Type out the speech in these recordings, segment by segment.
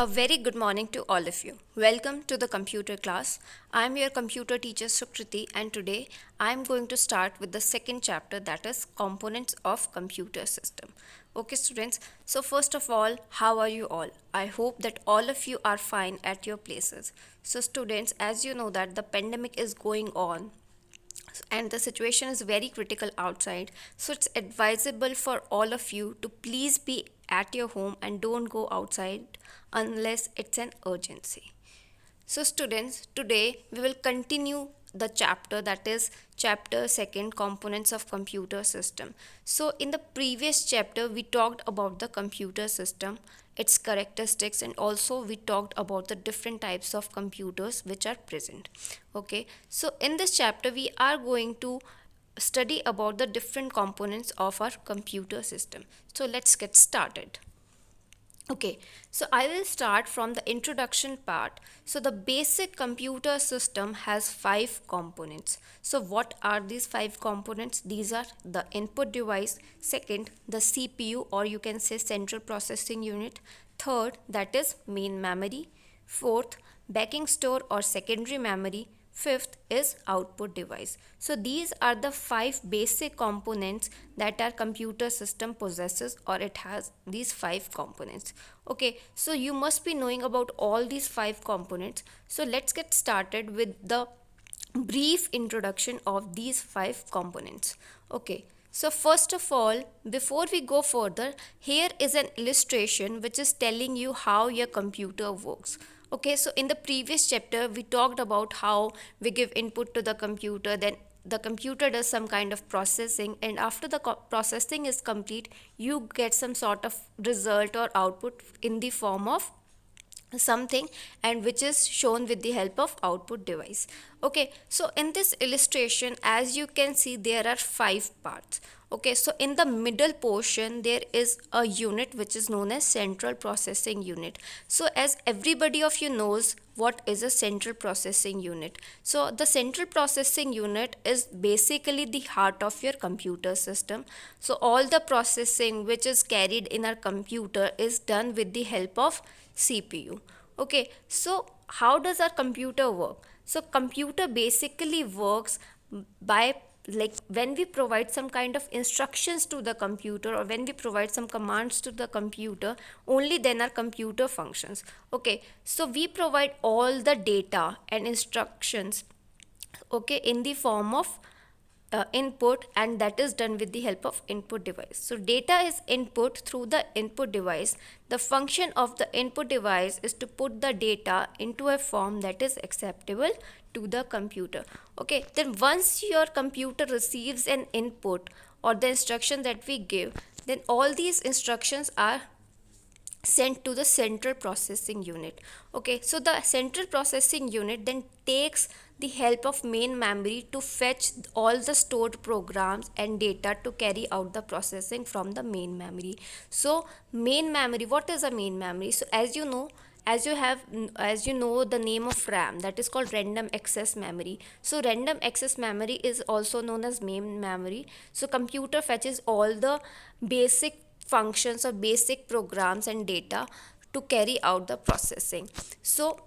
A very good morning to all of you. Welcome to the computer class. I am your computer teacher Sukriti, and today I am going to start with the second chapter, that is components of computer system. Okay students, so first of all, how are you all? I hope that all of you are fine at your places. So students, as you know that the pandemic is going on and the situation is very critical outside, so it's advisable for all of you to please be at your home and don't go outside unless it's an urgency. So students, today we will continue the chapter, that is chapter second, components of computer system. So in the previous chapter we talked about the computer system, its characteristics, and also we talked about the different types of computers which are present. Okay, so in this chapter we are going to study about the different components of our computer system. So let's get started. Okay, so I will start from the introduction part. So the basic computer system has 5 components. So what are these 5 components? These are the input device, second the CPU, or you can say central processing unit, third that is main memory, fourth backing store or secondary memory, fifth is output device. So these are the 5 basic components that our computer system possesses, or it has these 5 components. Okay, so you must be knowing about all these 5 components. So let's get started with the brief introduction of these 5 components. Okay, so first of all, before we go further, here is an illustration which is telling you how your computer works. Okay, so in the previous chapter we talked about how we give input to the computer, then the computer does some kind of processing, and after the processing is complete, you get some sort of result or output in the form of something, and which is shown with the help of output device. Okay, so in this illustration, as you can see, there are 5 parts. Okay, so in the middle portion there is a unit which is known as central processing unit. So as everybody of you knows what is a central processing unit, so the central processing unit is basically the heart of your computer system. So all the processing which is carried in our computer is done with the help of CPU. Okay, so how does our computer work? So computer basically works by, like, when we provide some kind of instructions to the computer, or when we provide some commands to the computer, only then our computer functions. Okay, so we provide all the data and instructions, okay, in the form of input, and that is done with the help of input device. So data is input through the input device. The function of the input device is to put the data into a form that is acceptable to the computer. Okay, then once your computer receives an input or the instruction that we give, then all these instructions are sent to the central processing unit. Okay, so the central processing unit then takes the help of main memory to fetch all the stored programs and data to carry out the processing from the main memory. So main memory, what is a main memory? So as you know, as you know the name of RAM, that is called random access memory. So random access memory is also known as main memory. So computer fetches all the basic functions or basic programs and data to carry out the processing. So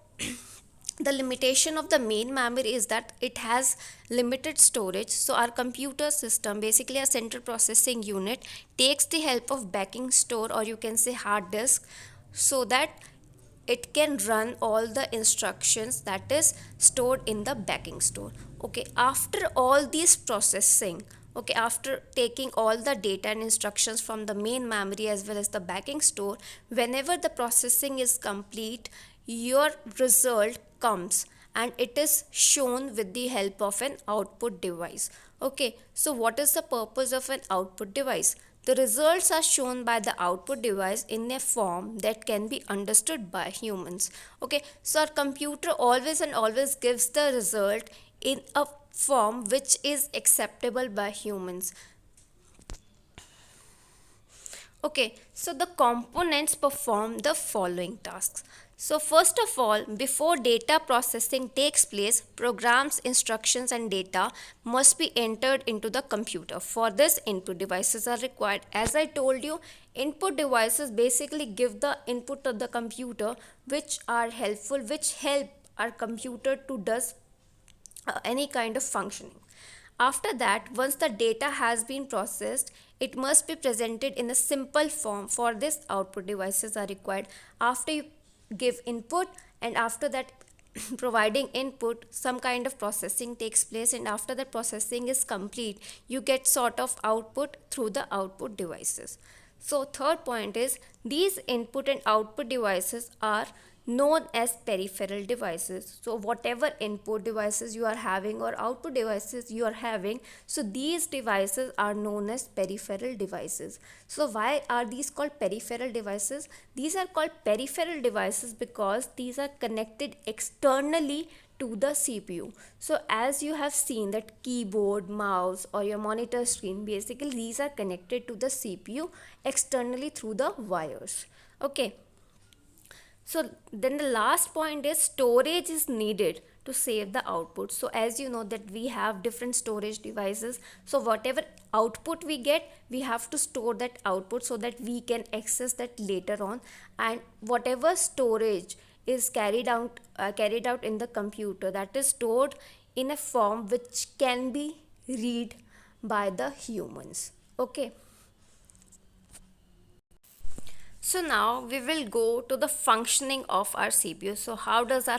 the limitation of the main memory is that it has limited storage. So our computer system, basically a central processing unit, takes the help of backing store, or you can say hard disk, so that it can run all the instructions that is stored in the backing store. Okay, after all this processing, okay, after taking all the data and instructions from the main memory as well as the backing store, whenever the processing is complete, your result comes and it is shown with the help of an output device. Okay, so what is the purpose of an output device? The results are shown by the output device in a form that can be understood by humans. Okay, so our computer always and always gives the result in a form which is acceptable by humans. Okay, so the components perform the following tasks. So first of all, before data processing takes place, programs, instructions and data must be entered into the computer. For this, input devices are required. As I told you, Input devices basically give the input to the computer which are helpful, which help our computer to does any kind of functioning. After that, once the data has been processed, it must be presented in a simple form. For this, output devices are required. After you give input, and after that providing input, some kind of processing takes place, and after the processing is complete, you get sort of output through the output devices. So third point is, these input and output devices are known as peripheral devices. So whatever input devices you are having or output devices you are having, so these devices are known as peripheral devices. So why are these called peripheral devices? These are called peripheral devices because these are connected externally to the CPU. So as you have seen that keyboard, mouse or your monitor screen, basically these are connected to the CPU externally through the wires. Okay. So then the last point is, storage is needed to save the output. So as you know that we have different storage devices. So whatever output we get, we have to store that output so that we can access that later on. And whatever storage is carried out in the computer, that is stored in a form which can be read by the humans. Okay. So now we will go to the functioning of our CPU. So how does our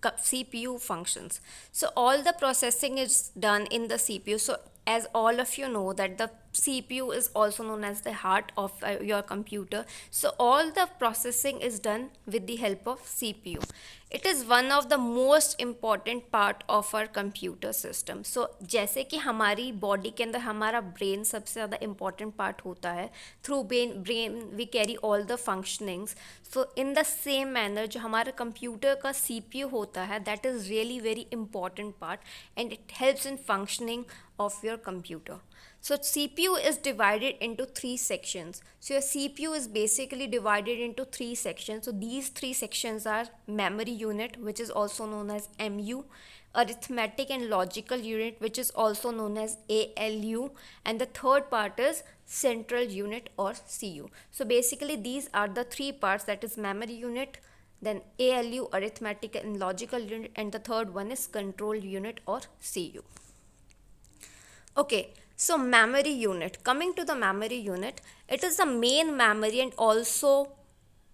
CPU functions? So all the processing is done in the CPU. So as all of you know that the CPU is also known as the heart of your computer. So all the processing is done with the help of CPU. It is one of the most important part of our computer system. So जैसे कि हमारी body के अंदर हमारा brain सबसे ज़्यादा important part होता है, through brain we carry all the functionings. So in the same manner जो हमारा कंप्यूटर का CPU होता है, that is really very important part and it helps in functioning of your computer. So CPU is divided into three sections. So your CPU is basically divided into three sections. So these three sections are memory unit, which is also known as MU, arithmetic and logical unit, which is also known as ALU, and the third part is central unit or CU. So basically these are the three parts, that is memory unit, then ALU, arithmetic and logical unit, and the third one is control unit or CU. Okay, so memory unit. Coming to the memory unit, it is the main memory and also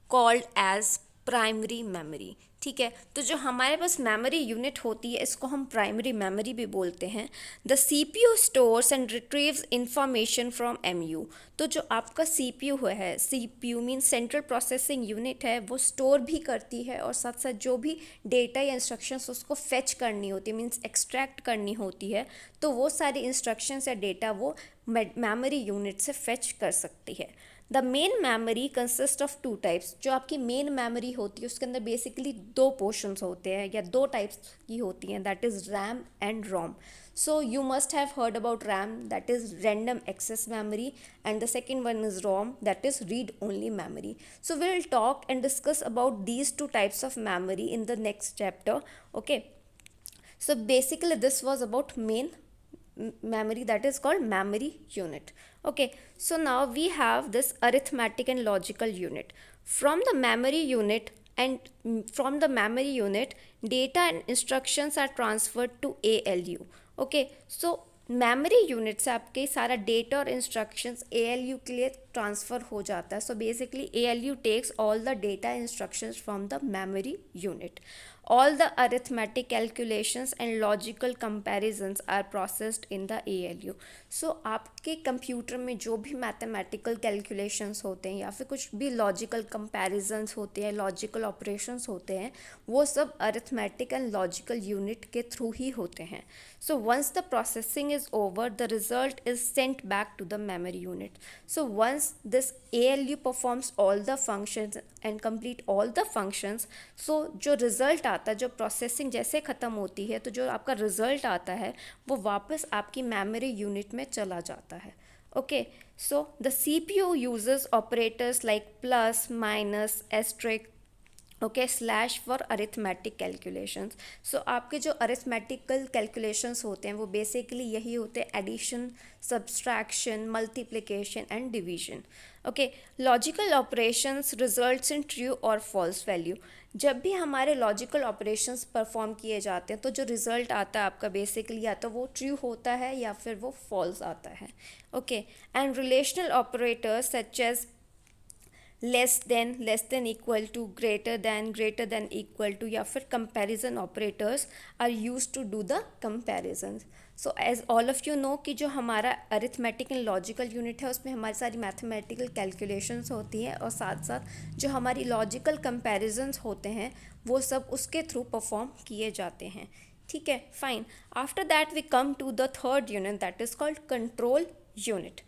called as primary memory. ठीक है, तो जो हमारे पास memory unit होती है इसको हम primary memory भी बोलते हैं. The CPU stores and retrieves information from MU. तो जो आपका CPU है, CPU mean central processing unit है, वो स्टोर भी करती है और साथ साथ जो भी डेटा या इंस्ट्रक्शंस उसको फेच करनी होती है, मीन्स एक्सट्रैक्ट करनी होती है, तो वो सारी इंस्ट्रक्शंस या डेटा वो मेमोरी यूनिट से फेच कर सकती है. The main memory consist of two types. जो आपकी मेन मेमोरी होती है उसके अंदर बेसिकली दो पोर्शंस होते हैं या दो टाइप्स की होती हैं, that is RAM and ROM. So you must have heard about RAM, that is random access memory, and the second one is ROM, that is read only memory. So we will talk and discuss about these two types of memory in the next chapter. Okay, so basically this was about main memory, that is called memory unit. Okay, so now we have this arithmetic and logical unit. From the memory unit data and instructions are transferred to ALU. Okay, so memory unit से आपके सारा data और instructions ALU के लिए transfer हो जाता है. So basically ALU takes all the data instructions from the memory unit. All the arithmetic calculations and logical comparisons are processed in the ALU. So आपके कंप्यूटर में जो भी मैथमेटिकल कैलकुलेशंस होते हैं या फिर कुछ भी लॉजिकल कंपैरिजंस होते हैं, लॉजिकल ऑपरेशंस होते हैं, वो सब अरिथमेटिक एंड लॉजिकल यूनिट के थ्रू ही होते हैं. So once the processing is over, the result is sent back to the memory unit. So once this ALU performs all the functions and complete all the functions, so जो result आता है, जो processing जैसे ख़त्म होती है, तो जो आपका रिज़ल्ट आता है वो वापस आपकी मेमोरी यूनिट में चला जाता है. Okay, so the CPU uses operators like plus, minus, asterisk, okay, slash for arithmetic calculations. So आपके जो अरिथमेटिकल कैलकुलेशंस होते हैं वो बेसिकली यही होते हैं, addition, subtraction, multiplication and division. Okay, logical operations results in true और फॉल्स वैल्यू। जब भी हमारे लॉजिकल ऑपरेशंस परफॉर्म किए जाते हैं तो जो रिजल्ट आता है आपका बेसिकली या तो वो ट्रू होता है या फिर वो फॉल्स आता है। Okay, and relational operators such as less than equal to, greater than equal to, या फिर comparison operators are use to do the comparison. So as all of you know कि जो हमारा अरिथमेटिक एंड लॉजिकल यूनिट है उसमें हमारी सारी mathematical calculations होती हैं और साथ साथ जो हमारी लॉजिकल कंपैरिजंस होते हैं वो सब उसके थ्रू परफॉर्म किए जाते हैं। ठीक है, fine. After that we come to the third unit that is called control unit.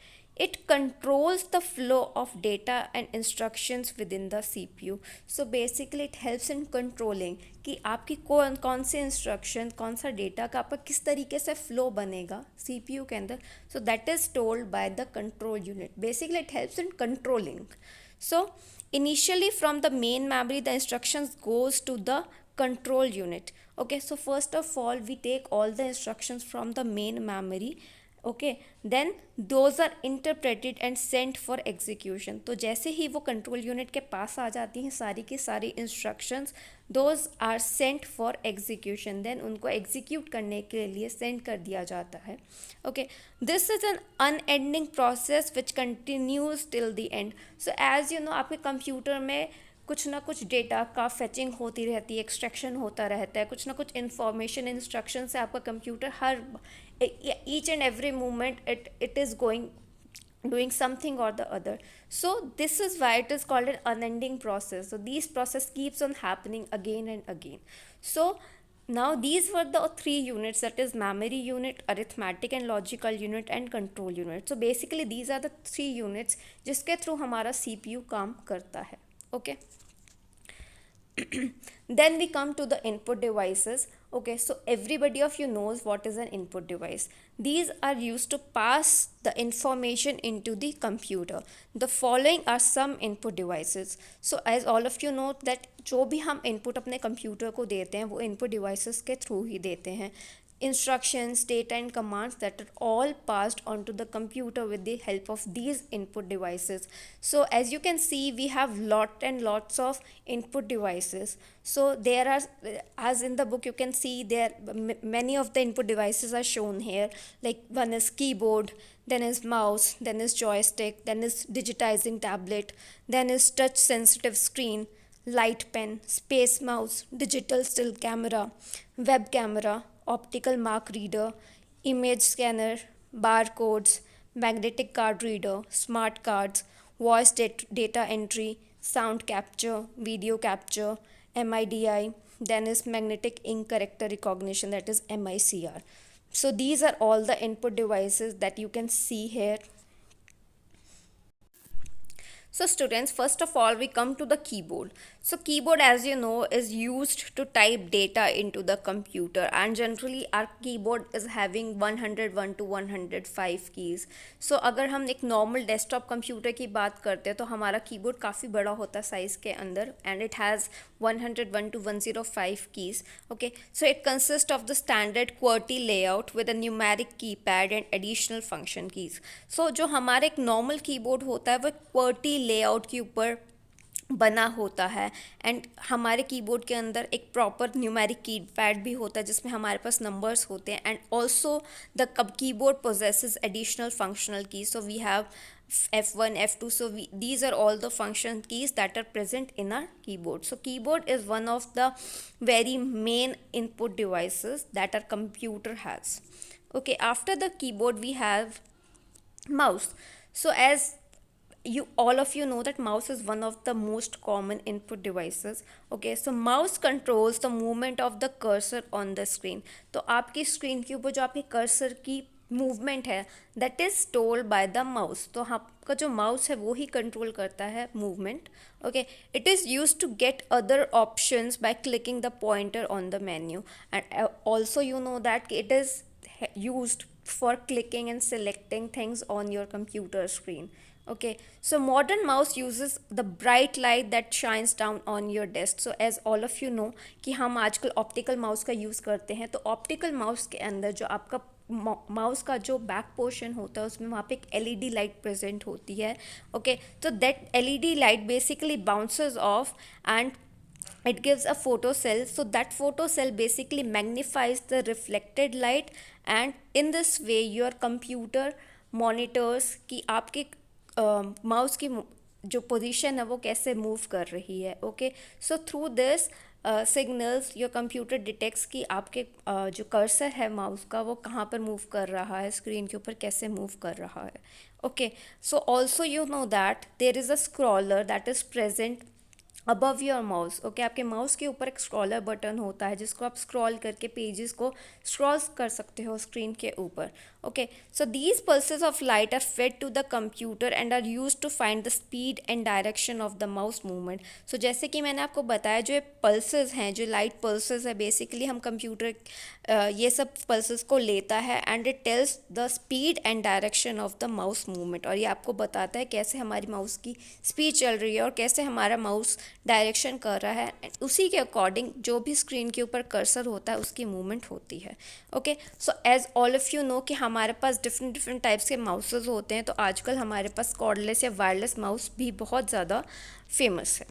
It controls the flow of data and instructions within the CPU. So basically it helps in controlling कि आपकी कौन से instruction, कौन सा data का आपका किस तरीके से फ्लो बनेगा CPU के अंदर. So that is told by the control unit. Basically it helps in controlling. So initially from the main memory the instructions goes to the control unit. Okay, so first of all we take all the instructions from the main memory. Okay, then those are interpreted and sent for execution. तो जैसे ही वो control unit के पास आ जाती हैं सारी की सारी instructions, those are sent for execution. Then उनको एग्जीक्यूट करने के लिए सेंड कर दिया जाता है. Okay, this is an unending process which continues till the end. So as you know आपके कंप्यूटर में कुछ ना कुछ डेटा का फेचिंग होती रहती है, एक्सट्रैक्शन होता रहता है, कुछ ना कुछ इन्फॉर्मेशन इंस्ट्रक्शन से आपका computer her each and every moment it is doing something or the other. So this is why it is called an unending process. So these process keeps on happening again and again. So now these were the three units, that is memory unit, arithmetic and logical unit and control unit. So basically these are the three units जिसके through हमारा CPU काम करता है. Okay. Then we come to the input devices. Okay, so everybody of you knows what is an input device. These are used to pass the information into the computer. The following are some input devices. So as all of you know that जो भी हम input अपने computer को देते हैं वो input devices के through ही देते हैं. Instructions, data and commands that are all passed onto the computer with the help of these input devices. So as you can see we have lots of input devices. So there are, as in the book you can see there many of the input devices are shown here, like one is keyboard, then is mouse, then is joystick, then is digitizing tablet, then is touch sensitive screen, light pen, space mouse, digital still camera, web camera, optical mark reader, image scanner, barcodes, magnetic card reader, smart cards, voice data entry, sound capture, video capture, MIDI, then is magnetic ink character recognition, that is MICR. So these are all the input devices that you can see here. So students, first of all we come to the keyboard. So keyboard, as you know, is used to type data into the computer, and generally our keyboard is having 101 to 105 keys. So अगर हम एक normal desktop computer की बात करते हैं तो हमारा keyboard काफ़ी बड़ा होता है size के अंदर, and it has 101 to 105 keys. Okay, so it consists of the standard QWERTY layout with a numeric keypad and additional function keys. So जो हमारे एक normal keyboard होता है वो QWERTY layout के ऊपर बना होता है, एंड हमारे कीबोर्ड के अंदर एक प्रॉपर न्यूमेरिक कीपैड भी होता है जिसमें हमारे पास नंबर्स होते हैं, and also the keyboard possesses additional functional keys. So we have F1, F2, so these are all the function keys that are present in our keyboard. So keyboard is one of the very main input devices that our computer has. Okay, after the keyboard we have mouse. So as you all of you know that mouse is one of the most common input devices. Okay, so mouse controls the movement of the cursor on the screen. तो आपकी screen के ऊपर जो आपके cursor की movement है that is told by the mouse. तो आपका जो माउस है वो ही कंट्रोल करता है movement. Okay, it is use to get other options by clicking the pointer on the menu, and also you know that it is used for clicking and selecting things on your computer screen. Okay, so modern mouse uses the bright light that shines down on your desk. So as all of you know कि हम आजकल optical mouse का use करते हैं, तो optical mouse के अंदर जो आपका माउस का जो बैक पोर्शन होता है उसमें वहाँ पे एक एलईडी लाइट प्रेजेंट होती है. ओके, तो that LED light basically bounces of and it gives a photocell. So that photocell basically magnifies the reflected light, and in this way your computer monitors कि आपके माउस की जो position है वो कैसे मूव कर रही है. Okay, so through this signals your computer detects कि आपके जो कर्सर है माउस का वो कहाँ पर मूव कर रहा है, स्क्रीन के ऊपर कैसे मूव कर रहा है. Okay, so also you know that there is a scroller that is present above your mouse. Okay, आपके माउस के ऊपर एक स्क्रॉलर बटन होता है जिसको आप स्क्रॉल करके पेजेस को स्क्रॉल कर सकते हो स्क्रीन के ऊपर. Okay, so these pulses of light are fed to the computer and are use to find the speed and direction of the mouse movement. So जैसे कि मैंने आपको बताया, जो ये पल्सेस हैं, जो लाइट पल्सेस है, बेसिकली हम कंप्यूटर ये सब पल्सेस को लेता है and it tells the speed and direction of the mouse movement. और ये आपको बताता है कैसे हमारी माउस की स्पीड चल रही है और कैसे हमारा माउस डायरेक्शन कर रहा है. उसी के अकॉर्डिंग जो भी स्क्रीन के ऊपर कर्सर होता है उसकी मूवमेंट होती है. Okay, so as all of you know कि हमारे पास डिफरेंट टाइप्स के माउसेस होते हैं. तो आजकल हमारे पास कॉर्डलेस या वायरलेस माउस भी बहुत ज़्यादा फेमस है.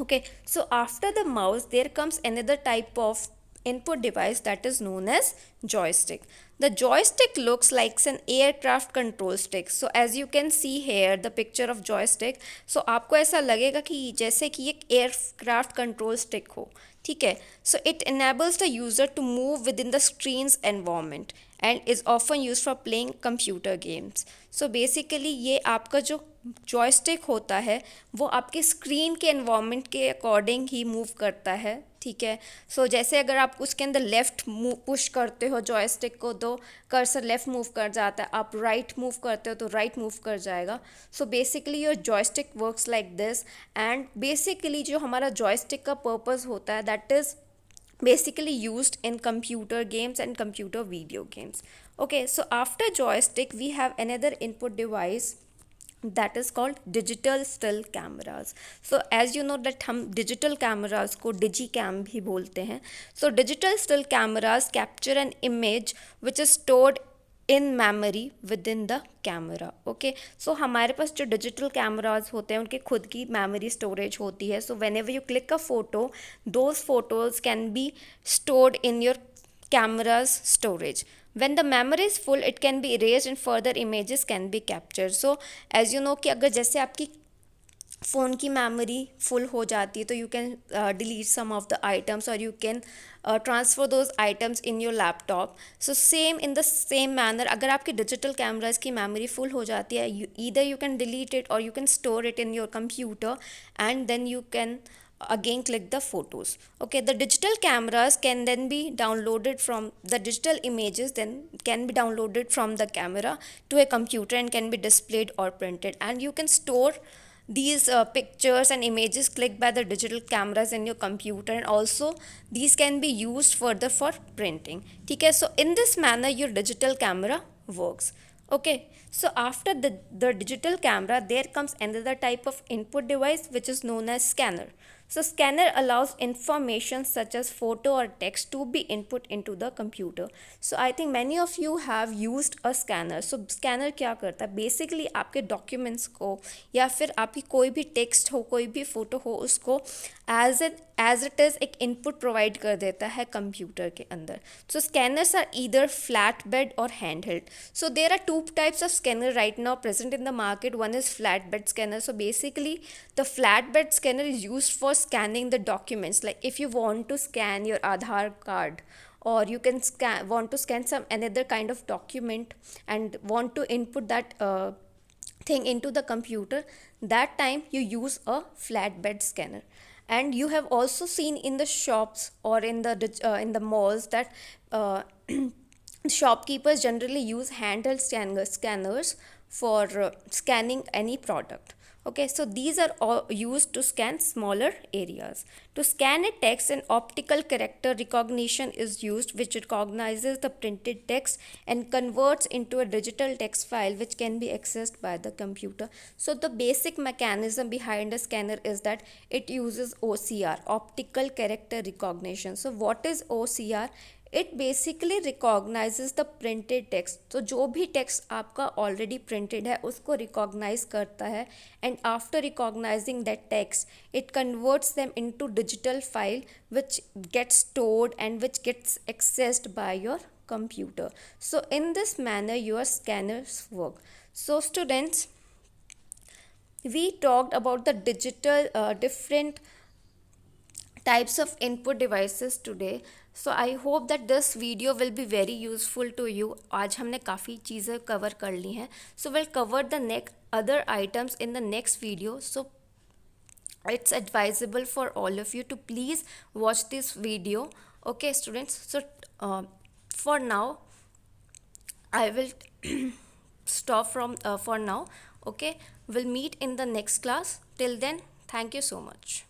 Okay, so after the mouse there comes another type of input device that is known as joystick. The joystick looks like an aircraft control stick. So as you can see here the picture of joystick, so आपको ऐसा लगेगा कि जैसे कि एक aircraft control stick हो. ठीक है, so it enables the user to move within the screen's environment and is often used for playing computer games. So basically ये आपका जो जॉयस्टिक होता है वो आपके स्क्रीन के एनवायरनमेंट के अकॉर्डिंग ही मूव करता है. ठीक है, सो जैसे अगर आप उसके अंदर लेफ़्ट पुश करते हो जॉयस्टिक को तो कर्सर लेफ़्ट मूव कर जाता है, आप राइट मूव करते हो तो राइट मूव कर जाएगा. So basically your joystick works like this. And basically जो हमारा जॉयस्टिक का पर्पस होता है that is basically used in computer games and computer video games. Okay, so after joystick we have another input device that is called digital still cameras. So as you know that हम digital cameras को digicam भी बोलते हैं. So digital still cameras capture an image which is stored in memory within the camera. Okay, so हमारे पास जो digital cameras होते हैं उनके खुद की मेमोरी स्टोरेज होती है. So when ever you click a photo those photos can be stored in your cameras storage. when the memory is full it can be erased and further images can be captured. so as you know कि अगर जैसे आपकी phone की memory full हो जाती है तो you can delete some of the items और you can transfer those items in your laptop. So same in the same manner अगर आपके डिजिटल कैमराज की मेमोरी फुल हो जाती है either you can delete it और you can store it in your computer and then you can again click the photos. Okay, the digital cameras can then be downloaded from the digital images then can be downloaded from the camera to a computer and can be displayed or printed, and you can store these pictures and images clicked by the digital cameras in your computer, and also these can be used further for printing. Okay, so in this manner your digital camera works. Okay, so after the digital camera there comes another type of input device which is known as scanner. So scanner allows information such as photo or text to be input into the computer. So I think many of you have used a scanner. So scanner क्या करता है, basically आपके documents को या फिर आपकी कोई भी टेक्स्ट हो कोई भी फ़ोटो हो उसको एज इट इज़ एक इनपुट प्रोवाइड कर देता है कंप्यूटर के अंदर. So scanners are either flat bed और hand held. So there are two types of scanner right now present in the market. One is flat bed scanner. So basically the flat bed scanner is used for scanning the documents, like if you want to scan your Aadhaar card or you can want to scan some another kind of document and want to input that thing into the computer, that time you use a flatbed scanner. And you have also seen in the shops or in the malls that shopkeepers generally use handheld scanners for scanning any product. Okay, so these are all used to scan smaller areas. To scan a text, an optical character recognition is used, which recognizes the printed text and converts into a digital text file which can be accessed by the computer. So the basic mechanism behind a scanner is that it uses OCR, optical character recognition. So what is OCR? It basically recognises the printed text. तो जो भी text आपका already printed है उसको recognise करता है, and after recognising that text it converts them into digital file which gets stored and which gets accessed by your computer. So in this manner your scanners work. So students, we talked about the digital different types of input devices today. So I hope that this video will be very useful to you. आज हमने काफ़ी चीज़ें cover कर ली हैं. So we'll cover the next other items in the next video. So it's advisable for all of you to please watch this video. Okay students, so for now I will stop from for now. Okay, we'll meet in the next class. Till then, thank you so much.